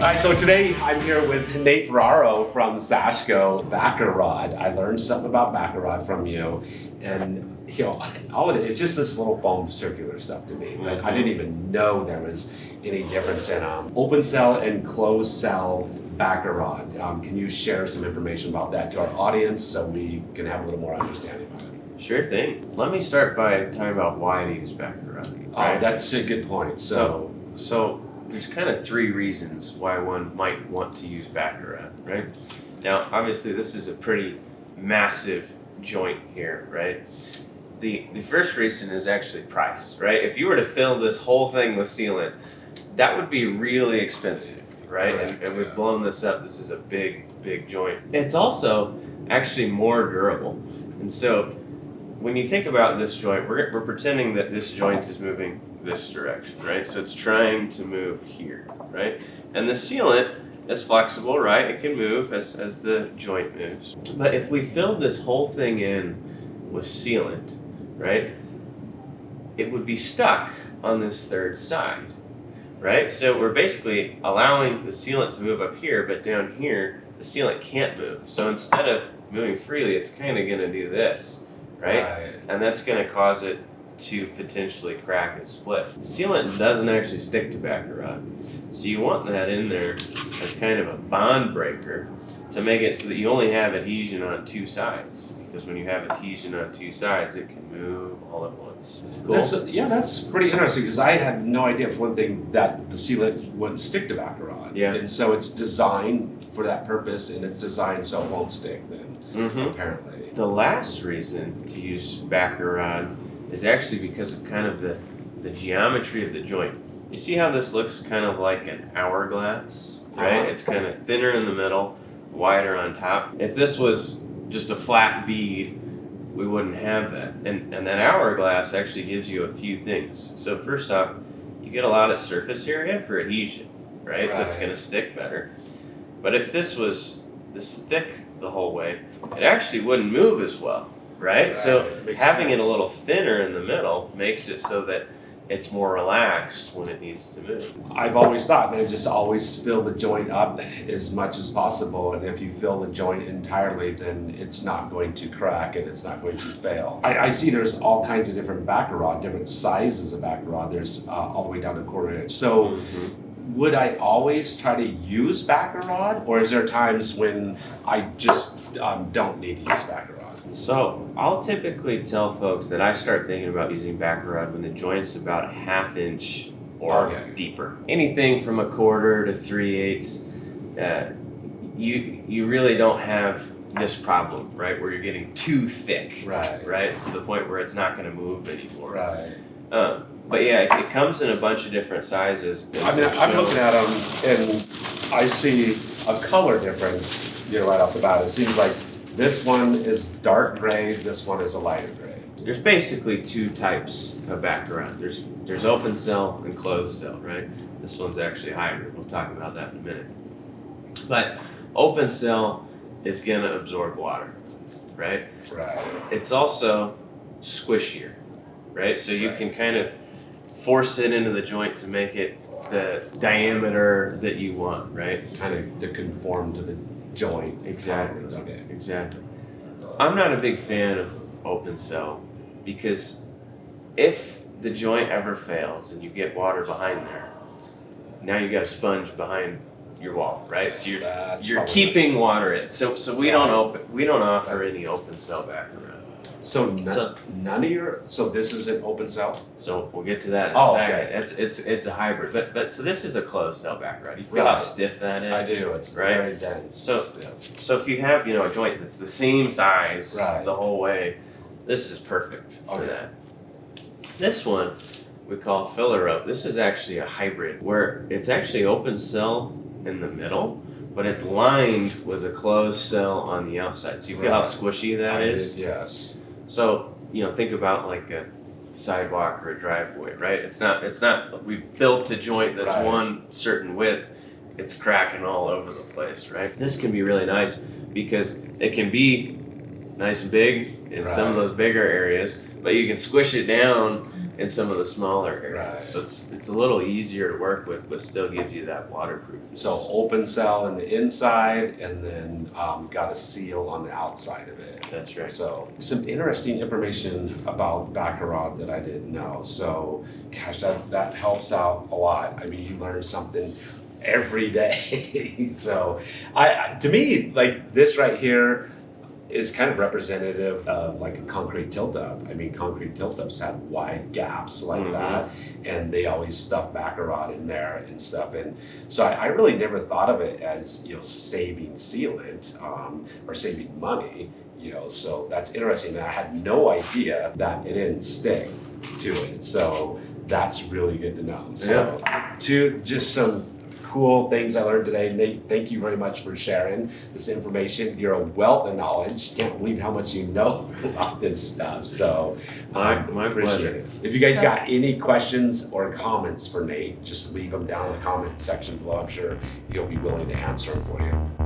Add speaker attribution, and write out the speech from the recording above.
Speaker 1: Hi, so today I'm here with Nate Ferraro from Zashko Backer Rod. I learned something about Backer Rod from you, and all of it's just this little foam circular stuff to me. But I didn't even know there was any difference in open cell and closed cell Backer Rod. Can you share some information about that to our audience so we can have a little more understanding about it?
Speaker 2: Sure thing. Let me start by talking about why to use Backer Rod. Right?
Speaker 1: Oh, that's a good point. So
Speaker 2: there's kind of three reasons why one might want to use Backer Rod, right? Now, obviously, this is a pretty massive joint here, right? The first reason is actually price, right? If you were to fill this whole thing with sealant, that would be really expensive, right? And we've blown this up. This is a big joint. It's also actually more durable. And so when you think about this joint, we're pretending that this joint is moving this direction, right? So it's trying to move here, right? And the sealant is flexible, right? It can move as the joint moves. But if we filled this whole thing in with sealant, right, it would be stuck on this third side, right? So we're basically allowing the sealant to move up here, but down here, the sealant can't move. So instead of moving freely, it's kind of gonna do this, right? And that's gonna cause it to potentially crack and split. Sealant doesn't actually stick to Backer Rod. So you want that in there as kind of a bond breaker to make it so that you only have adhesion on two sides. Because when you have adhesion on two sides, it can move all at once. Cool?
Speaker 1: That's pretty interesting because I had no idea, for one thing, that the sealant wouldn't stick to Backer Rod.
Speaker 2: Yeah.
Speaker 1: And so it's designed for that purpose, and it's designed so it won't stick then, apparently.
Speaker 2: The last reason to use Backer Rod is actually because of kind of the geometry of the joint. You see how this looks kind of like an hourglass, right? It's kind of thinner in the middle, wider on top. If this was just a flat bead, we wouldn't have that. And that hourglass actually gives you a few things. So first off, you get a lot of surface area for adhesion, right? So it's gonna stick better. But if this was this thick the whole way, it actually wouldn't move as well. Right? So having it a little thinner in the middle makes it so that it's more relaxed when it needs to move.
Speaker 1: I've always thought, man, just always fill the joint up as much as possible. And if you fill the joint entirely, then it's not going to crack and it's not going to fail. I see there's all kinds of different Backer Rod, different sizes of Backer Rod. There's all the way down to 1/4 inch. So would I always try to use Backer Rod? Or is there times when I just don't need to use Backer Rod?
Speaker 2: So I'll typically tell folks that I start thinking about using Backer Rod when the joint's about 1/2 inch or deeper. Anything from 1/4 to 3/8, you really don't have this problem, right? Where you're getting too thick, right? To the point where it's not going to move anymore. But yeah, it comes in a bunch of different sizes.
Speaker 1: I mean, I'm looking at them and I see a color difference, right off the bat. It seems like this one is dark gray, this one is a lighter gray.
Speaker 2: There's basically two types of Backer Rod. There's open cell and closed cell, right? This one's actually hybrid. We'll talk about that in a minute. But open cell is gonna absorb water, right? It's also squishier, right? So you can kind of force it into the joint to make it the diameter that you want, right?
Speaker 1: Kind of to conform to the joint.
Speaker 2: Exactly. Exactly. I'm not a big fan of open cell because if the joint ever fails and you get water behind there, now you got a sponge behind your wall, right? So you're keeping water in. So we don't offer any open cell Backer Rod.
Speaker 1: So none of your. So this is an open cell.
Speaker 2: So we'll get to that in a second. It's a hybrid, but so this is a closed cell Backer Rod. You feel how stiff that is?
Speaker 1: I do. It's very dense.
Speaker 2: So if you have a joint that's the same size the whole way, this is perfect for that. This one we call filler rope. This is actually a hybrid where it's actually open cell in the middle, but it's lined with a closed cell on the outside. So you feel how squishy that is?
Speaker 1: Yes.
Speaker 2: So, think about like a sidewalk or a driveway, right? It's not, we've built a joint that's one certain width, it's cracking all over the place, right? This can be really nice because it can be nice and big in some of those bigger areas, but you can squish it down in some of the smaller areas.
Speaker 1: Right.
Speaker 2: So it's a little easier to work with, but still gives you that waterproofness.
Speaker 1: So open cell in the inside, and then got a seal on the outside of it.
Speaker 2: That's right.
Speaker 1: So some interesting information about Baccarat that I didn't know. So gosh, that helps out a lot. I mean, you learn something every day. So to me, like this right here is kind of representative of like a concrete tilt-up. I mean, concrete tilt-ups have wide gaps like that, and they always stuff Baccarat in there and stuff. And so I really never thought of it as, saving sealant or saving money, so that's interesting. I had no idea that it didn't stick to it. So that's really good to know. So just some cool things I learned today. Nate, thank you very much for sharing this information. You're a wealth of knowledge. Can't believe how much you know about this stuff. So
Speaker 2: My
Speaker 1: appreciate
Speaker 2: pleasure.
Speaker 1: it. If you guys got any questions or comments for Nate, just leave them down in the comment section below. I'm sure he'll be willing to answer them for you.